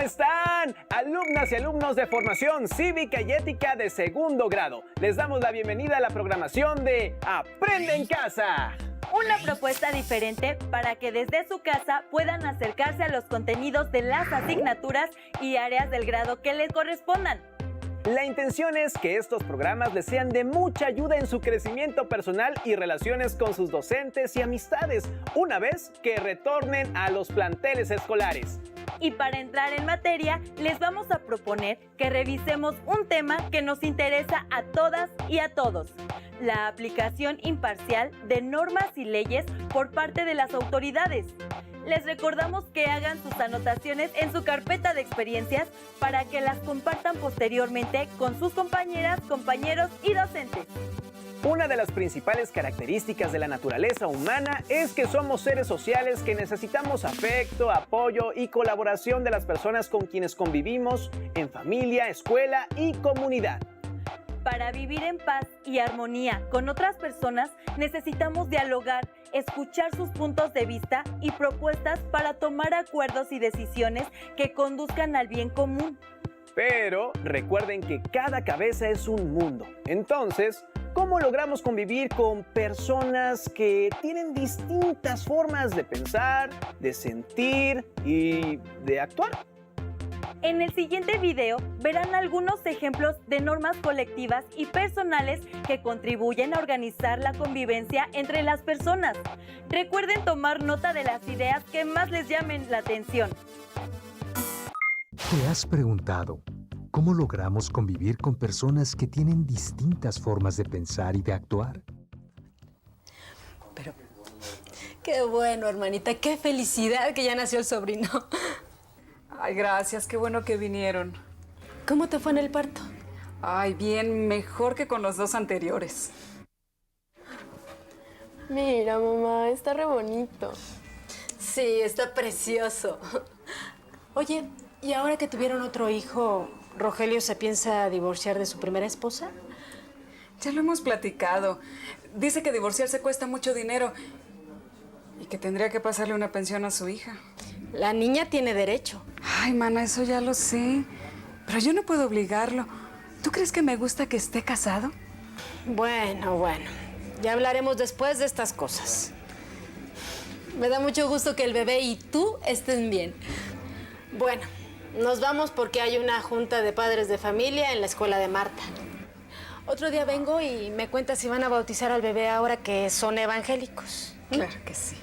están? Alumnas y alumnos de Formación Cívica y Ética de segundo grado. Les damos la bienvenida a la programación de Aprende en Casa. Una propuesta diferente para que desde su casa puedan acercarse a los contenidos de las asignaturas y áreas del grado que les correspondan. La intención es que estos programas les sean de mucha ayuda en su crecimiento personal y relaciones con sus docentes y amistades, una vez que retornen a los planteles escolares. Y para entrar en materia, les vamos a proponer que revisemos un tema que nos interesa a todas y a todos: la aplicación imparcial de normas y leyes por parte de las autoridades. Les recordamos que hagan sus anotaciones en su carpeta de experiencias para que las compartan posteriormente con sus compañeras, compañeros y docentes. Una de las principales características de la naturaleza humana es que somos seres sociales que necesitamos afecto, apoyo y colaboración de las personas con quienes convivimos en familia, escuela y comunidad. Para vivir en paz y armonía con otras personas, necesitamos dialogar, escuchar sus puntos de vista y propuestas para tomar acuerdos y decisiones que conduzcan al bien común. Pero recuerden que cada cabeza es un mundo. Entonces, ¿cómo logramos convivir con personas que tienen distintas formas de pensar, de sentir y de actuar? En el siguiente video verán algunos ejemplos de normas colectivas y personales que contribuyen a organizar la convivencia entre las personas. Recuerden tomar nota de las ideas que más les llamen la atención. ¿Te has preguntado cómo logramos convivir con personas que tienen distintas formas de pensar y de actuar? Pero qué bueno, hermanita, qué felicidad que ya nació el sobrino. Ay, gracias, qué bueno que vinieron. ¿Cómo te fue en el parto? Ay, bien, mejor que con los dos anteriores. Mira, mamá, está re bonito. Sí, está precioso. Oye, ¿y ahora que tuvieron otro hijo, Rogelio se piensa divorciar de su primera esposa? Ya lo hemos platicado. Dice que divorciarse cuesta mucho dinero y que tendría que pasarle una pensión a su hija. La niña tiene derecho. Ay, mana, eso ya lo sé. Pero yo no puedo obligarlo. ¿Tú crees que me gusta que esté casado? Bueno. Ya hablaremos después de estas cosas. Me da mucho gusto que el bebé y tú estén bien. Bueno, nos vamos porque hay una junta de padres de familia en la escuela de Marta. Otro día vengo y me cuentas si van a bautizar al bebé ahora que son evangélicos. Claro que sí.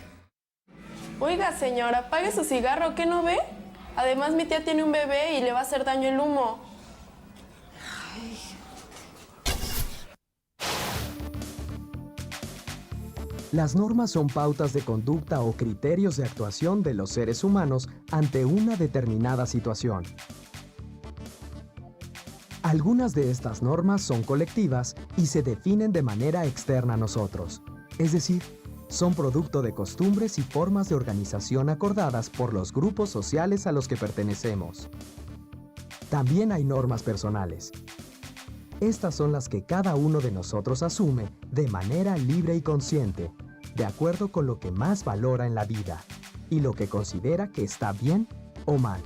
Oiga, señora, apague su cigarro, ¿qué no ve? Además, mi tía tiene un bebé y le va a hacer daño el humo. Las normas son pautas de conducta o criterios de actuación de los seres humanos ante una determinada situación. Algunas de estas normas son colectivas y se definen de manera externa a nosotros, es decir, son producto de costumbres y formas de organización acordadas por los grupos sociales a los que pertenecemos. También hay normas personales. Estas son las que cada uno de nosotros asume de manera libre y consciente, de acuerdo con lo que más valora en la vida y lo que considera que está bien o mal.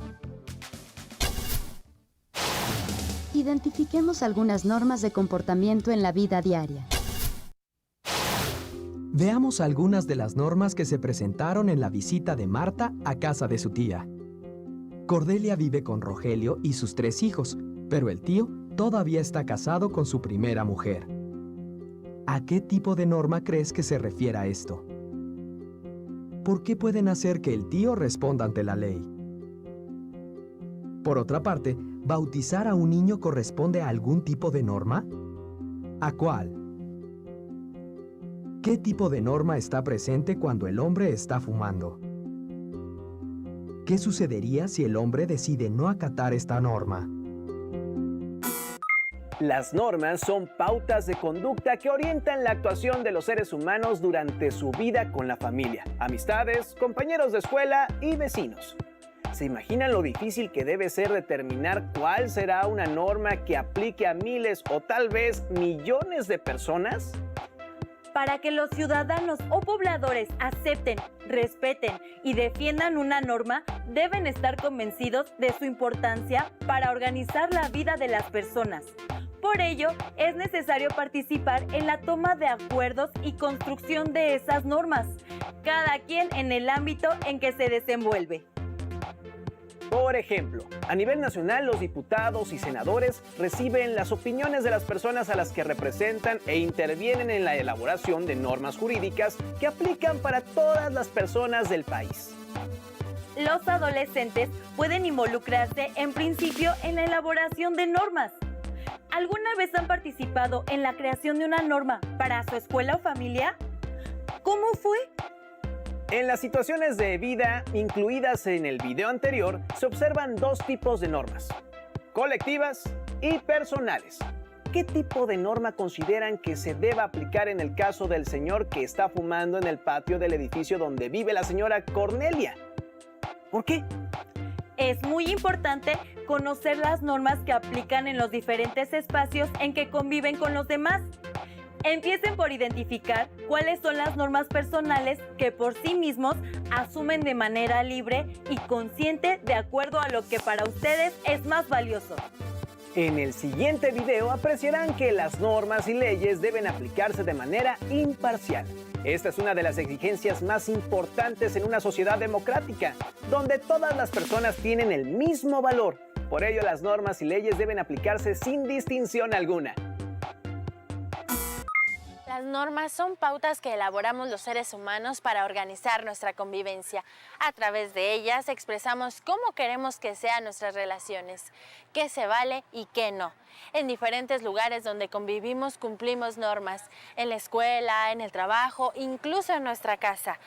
Identifiquemos algunas normas de comportamiento en la vida diaria. Veamos algunas de las normas que se presentaron en la visita de Marta a casa de su tía. Cordelia vive con Rogelio y sus 3 hijos, pero el tío todavía está casado con su primera mujer. ¿A qué tipo de norma crees que se refiere a esto? ¿Por qué pueden hacer que el tío responda ante la ley? Por otra parte, ¿bautizar a un niño corresponde a algún tipo de norma? ¿A cuál? ¿Qué tipo de norma está presente cuando el hombre está fumando? ¿Qué sucedería si el hombre decide no acatar esta norma? Las normas son pautas de conducta que orientan la actuación de los seres humanos durante su vida con la familia, amistades, compañeros de escuela y vecinos. ¿Se imaginan lo difícil que debe ser determinar cuál será una norma que aplique a miles o tal vez millones de personas? Para que los ciudadanos o pobladores acepten, respeten y defiendan una norma, deben estar convencidos de su importancia para organizar la vida de las personas. Por ello, es necesario participar en la toma de acuerdos y construcción de esas normas, cada quien en el ámbito en que se desenvuelve. Por ejemplo, a nivel nacional los diputados y senadores reciben las opiniones de las personas a las que representan e intervienen en la elaboración de normas jurídicas que aplican para todas las personas del país. Los adolescentes pueden involucrarse en principio en la elaboración de normas. ¿Alguna vez han participado en la creación de una norma para su escuela o familia? ¿Cómo fue? En las situaciones de vida incluidas en el video anterior, se observan dos tipos de normas: colectivas y personales. ¿Qué tipo de norma consideran que se deba aplicar en el caso del señor que está fumando en el patio del edificio donde vive la señora Cornelia? ¿Por qué? Es muy importante conocer las normas que aplican en los diferentes espacios en que conviven con los demás. Empiecen por identificar cuáles son las normas personales que por sí mismos asumen de manera libre y consciente de acuerdo a lo que para ustedes es más valioso. En el siguiente video apreciarán que las normas y leyes deben aplicarse de manera imparcial. Esta es una de las exigencias más importantes en una sociedad democrática, donde todas las personas tienen el mismo valor. Por ello, las normas y leyes deben aplicarse sin distinción alguna. Las normas son pautas que elaboramos los seres humanos para organizar nuestra convivencia. A través de ellas expresamos cómo queremos que sean nuestras relaciones, qué se vale y qué no. En diferentes lugares donde convivimos cumplimos normas, en la escuela, en el trabajo, incluso en nuestra casa.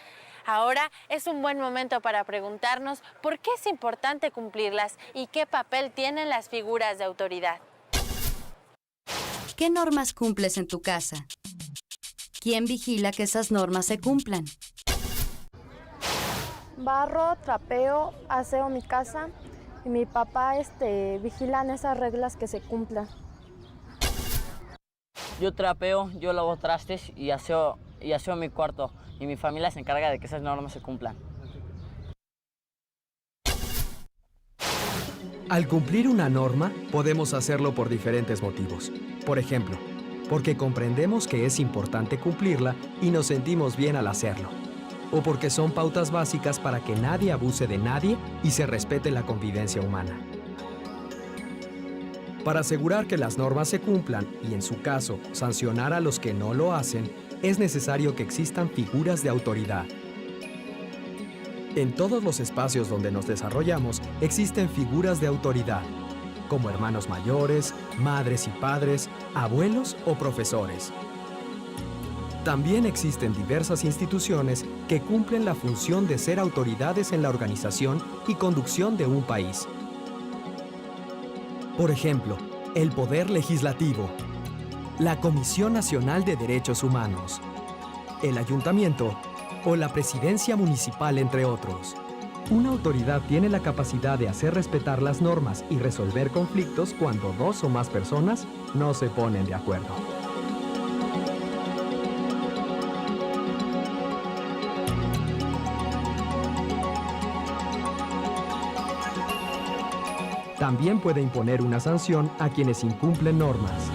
Ahora es un buen momento para preguntarnos por qué es importante cumplirlas y qué papel tienen las figuras de autoridad. ¿Qué normas cumples en tu casa? ¿Quién vigila que esas normas se cumplan? Barro, trapeo, aseo mi casa y mi papá vigilan esas reglas que se cumplan. Yo trapeo, yo lavo trastes y aseo mi cuarto, y mi familia se encarga de que esas normas se cumplan. Al cumplir una norma, podemos hacerlo por diferentes motivos. Por ejemplo, porque comprendemos que es importante cumplirla y nos sentimos bien al hacerlo. O porque son pautas básicas para que nadie abuse de nadie y se respete la convivencia humana. Para asegurar que las normas se cumplan y, en su caso, sancionar a los que no lo hacen, es necesario que existan figuras de autoridad. En todos los espacios donde nos desarrollamos existen figuras de autoridad, como hermanos mayores, madres y padres, abuelos o profesores. También existen diversas instituciones que cumplen la función de ser autoridades en la organización y conducción de un país. Por ejemplo, el Poder Legislativo, la Comisión Nacional de Derechos Humanos, el Ayuntamiento o la Presidencia Municipal, entre otros. Una autoridad tiene la capacidad de hacer respetar las normas y resolver conflictos cuando dos o más personas no se ponen de acuerdo. También puede imponer una sanción a quienes incumplen normas.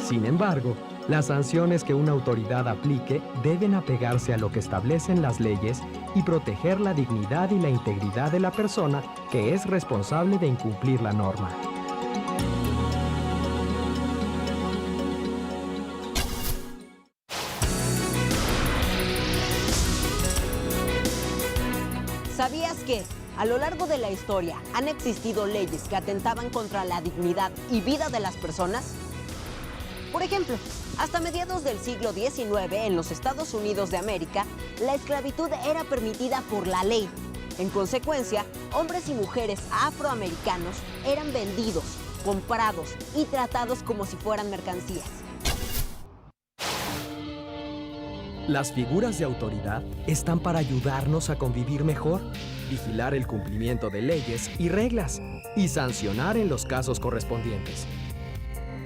Sin embargo, las sanciones que una autoridad aplique deben apegarse a lo que establecen las leyes y proteger la dignidad y la integridad de la persona que es responsable de incumplir la norma. ¿Sabías que, a lo largo de la historia, han existido leyes que atentaban contra la dignidad y vida de las personas? Por ejemplo, hasta mediados del siglo XIX, en los Estados Unidos de América, la esclavitud era permitida por la ley. En consecuencia, hombres y mujeres afroamericanos eran vendidos, comprados y tratados como si fueran mercancías. Las figuras de autoridad están para ayudarnos a convivir mejor, vigilar el cumplimiento de leyes y reglas y sancionar en los casos correspondientes.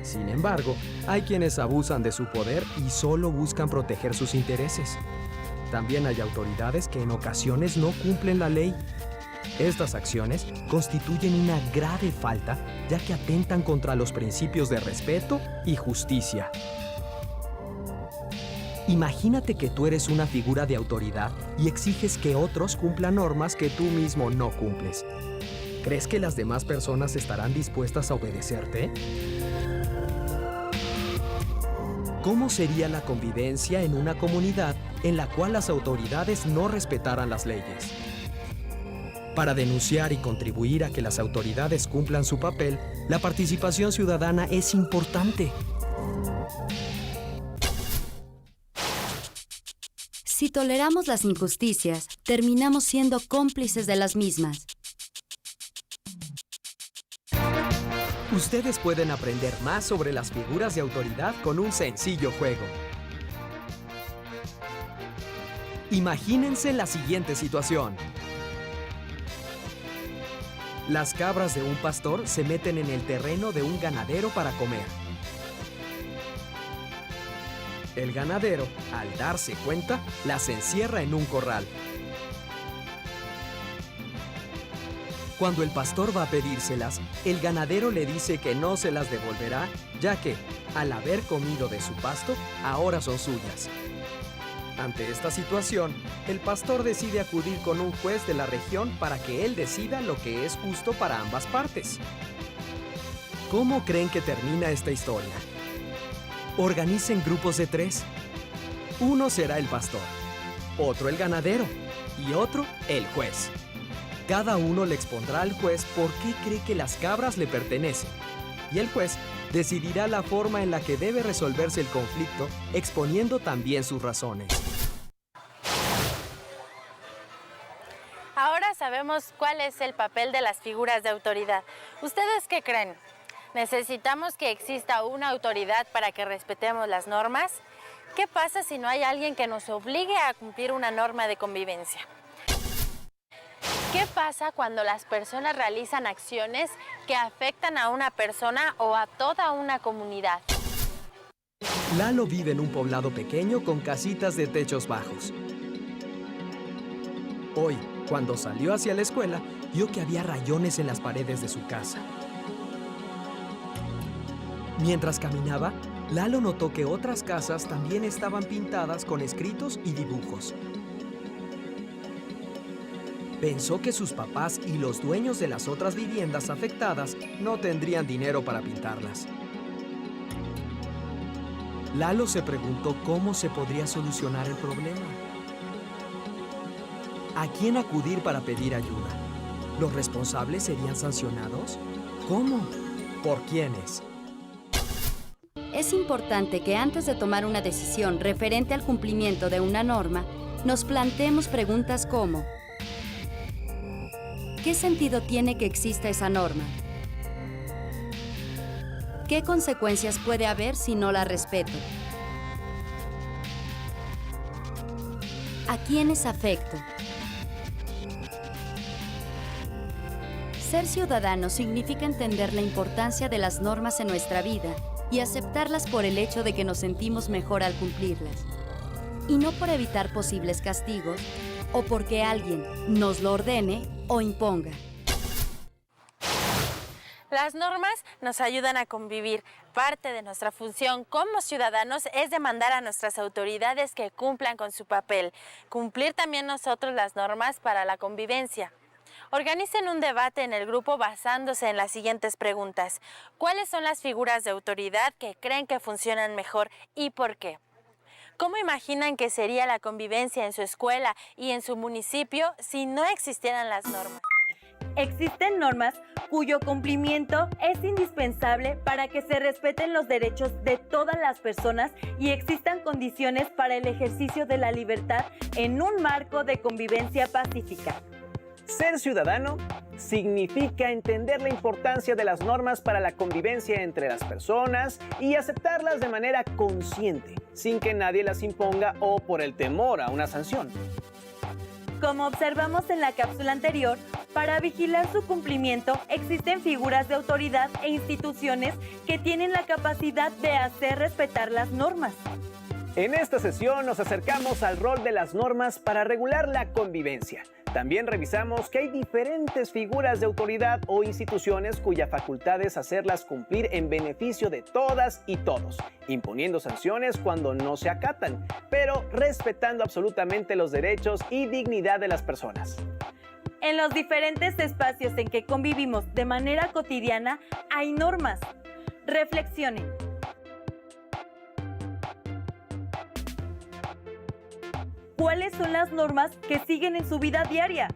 Sin embargo, hay quienes abusan de su poder y solo buscan proteger sus intereses. También hay autoridades que en ocasiones no cumplen la ley. Estas acciones constituyen una grave falta, ya que atentan contra los principios de respeto y justicia. Imagínate que tú eres una figura de autoridad y exiges que otros cumplan normas que tú mismo no cumples. ¿Crees que las demás personas estarán dispuestas a obedecerte? ¿Cómo sería la convivencia en una comunidad en la cual las autoridades no respetaran las leyes? Para denunciar y contribuir a que las autoridades cumplan su papel, la participación ciudadana es importante. Si toleramos las injusticias, terminamos siendo cómplices de las mismas. Ustedes pueden aprender más sobre las figuras de autoridad con un sencillo juego. Imagínense la siguiente situación. Las cabras de un pastor se meten en el terreno de un ganadero para comer. El ganadero, al darse cuenta, las encierra en un corral. Cuando el pastor va a pedírselas, el ganadero le dice que no se las devolverá, ya que, al haber comido de su pasto, ahora son suyas. Ante esta situación, el pastor decide acudir con un juez de la región para que él decida lo que es justo para ambas partes. ¿Cómo creen que termina esta historia? Organicen grupos de 3. Uno será el pastor, otro el ganadero y otro el juez. Cada uno le expondrá al juez por qué cree que las cabras le pertenecen. Y el juez decidirá la forma en la que debe resolverse el conflicto, exponiendo también sus razones. Ahora sabemos cuál es el papel de las figuras de autoridad. ¿Ustedes qué creen? ¿Necesitamos que exista una autoridad para que respetemos las normas? ¿Qué pasa si no hay alguien que nos obligue a cumplir una norma de convivencia? ¿Qué pasa cuando las personas realizan acciones que afectan a una persona o a toda una comunidad? Lalo vive en un poblado pequeño con casitas de techos bajos. Hoy, cuando salió hacia la escuela, vio que había rayones en las paredes de su casa. Mientras caminaba, Lalo notó que otras casas también estaban pintadas con escritos y dibujos. Pensó que sus papás y los dueños de las otras viviendas afectadas no tendrían dinero para pintarlas. Lalo se preguntó cómo se podría solucionar el problema. ¿A quién acudir para pedir ayuda? ¿Los responsables serían sancionados? ¿Cómo? ¿Por quiénes? Es importante que antes de tomar una decisión referente al cumplimiento de una norma, nos planteemos preguntas como: ¿qué sentido tiene que exista esa norma? ¿Qué consecuencias puede haber si no la respeto? ¿A quiénes afecto? Ser ciudadano significa entender la importancia de las normas en nuestra vida y aceptarlas por el hecho de que nos sentimos mejor al cumplirlas, y no por evitar posibles castigos o porque alguien nos lo ordene o imponga. Las normas nos ayudan a convivir. Parte de nuestra función como ciudadanos es demandar a nuestras autoridades que cumplan con su papel. Cumplir también nosotros las normas para la convivencia. Organicen un debate en el grupo basándose en las siguientes preguntas. ¿Cuáles son las figuras de autoridad que creen que funcionan mejor y por qué? ¿Cómo imaginan que sería la convivencia en su escuela y en su municipio si no existieran las normas? Existen normas cuyo cumplimiento es indispensable para que se respeten los derechos de todas las personas y existan condiciones para el ejercicio de la libertad en un marco de convivencia pacífica. Ser ciudadano significa entender la importancia de las normas para la convivencia entre las personas y aceptarlas de manera consciente, sin que nadie las imponga o por el temor a una sanción. Como observamos en la cápsula anterior, para vigilar su cumplimiento existen figuras de autoridad e instituciones que tienen la capacidad de hacer respetar las normas. En esta sesión nos acercamos al rol de las normas para regular la convivencia. También revisamos que hay diferentes figuras de autoridad o instituciones cuya facultad es hacerlas cumplir en beneficio de todas y todos, imponiendo sanciones cuando no se acatan, pero respetando absolutamente los derechos y dignidad de las personas. En los diferentes espacios en que convivimos de manera cotidiana hay normas. Reflexionen. ¿Cuáles son las normas que siguen en su vida diaria?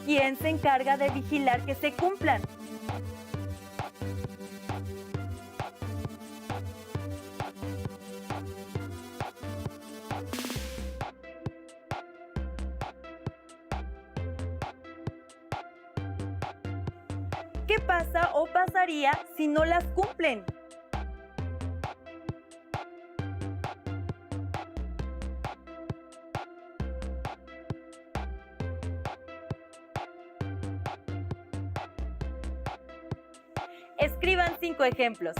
¿Quién se encarga de vigilar que se cumplan? ¿Qué pasa o pasaría si no las cumplen? Escriban 5 ejemplos.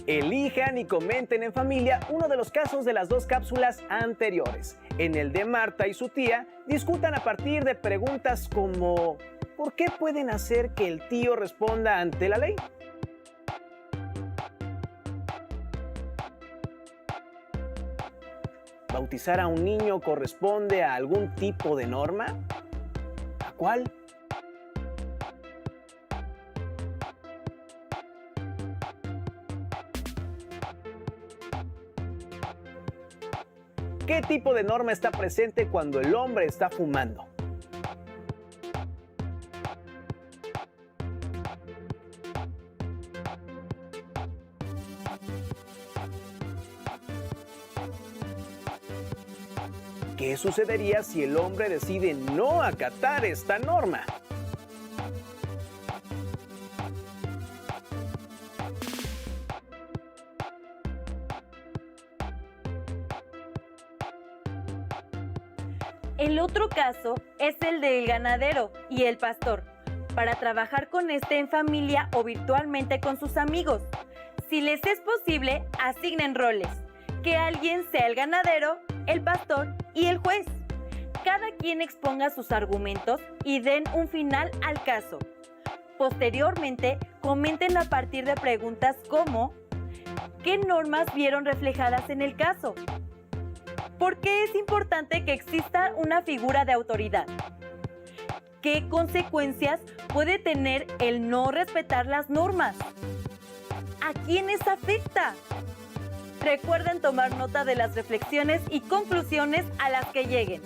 Elijan y comenten en familia uno de los casos de las 2 cápsulas anteriores. En el de Marta y su tía, discutan a partir de preguntas como ¿por qué pueden hacer que el tío responda ante la ley? ¿Bautizar a un niño corresponde a algún tipo de norma? ¿A cuál? ¿Qué tipo de norma está presente cuando el hombre está fumando? ¿Qué sucedería si el hombre decide no acatar esta norma? El otro caso es el del ganadero y el pastor, para trabajar con este en familia o virtualmente con sus amigos. Si les es posible, asignen roles, que alguien sea el ganadero, el pastor y el juez. Cada quien exponga sus argumentos y den un final al caso. Posteriormente, comenten a partir de preguntas como ¿qué normas vieron reflejadas en el caso? ¿Por qué es importante que exista una figura de autoridad? ¿Qué consecuencias puede tener el no respetar las normas? ¿A quiénes afecta? Recuerden tomar nota de las reflexiones y conclusiones a las que lleguen.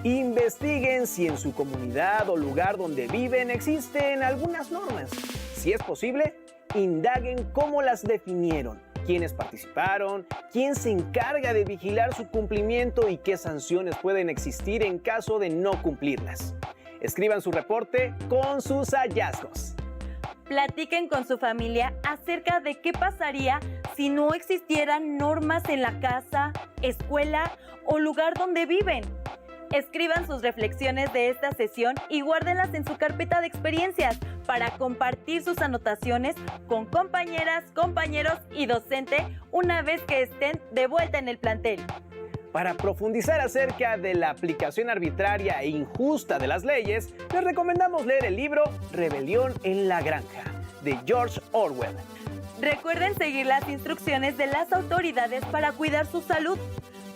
Investiguen si en su comunidad o lugar donde viven existen algunas normas. Si es posible, indaguen cómo las definieron, quiénes participaron, quién se encarga de vigilar su cumplimiento y qué sanciones pueden existir en caso de no cumplirlas. Escriban su reporte con sus hallazgos. Platiquen con su familia acerca de qué pasaría si no existieran normas en la casa, escuela o lugar donde viven. Escriban sus reflexiones de esta sesión y guárdenlas en su carpeta de experiencias para compartir sus anotaciones con compañeras, compañeros y docente una vez que estén de vuelta en el plantel. Para profundizar acerca de la aplicación arbitraria e injusta de las leyes, les recomendamos leer el libro Rebelión en la Granja, de George Orwell. Recuerden seguir las instrucciones de las autoridades para cuidar su salud.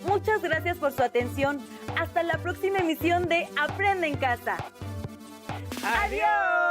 Muchas gracias por su atención. Hasta la próxima emisión de Aprende en Casa. ¡Adiós!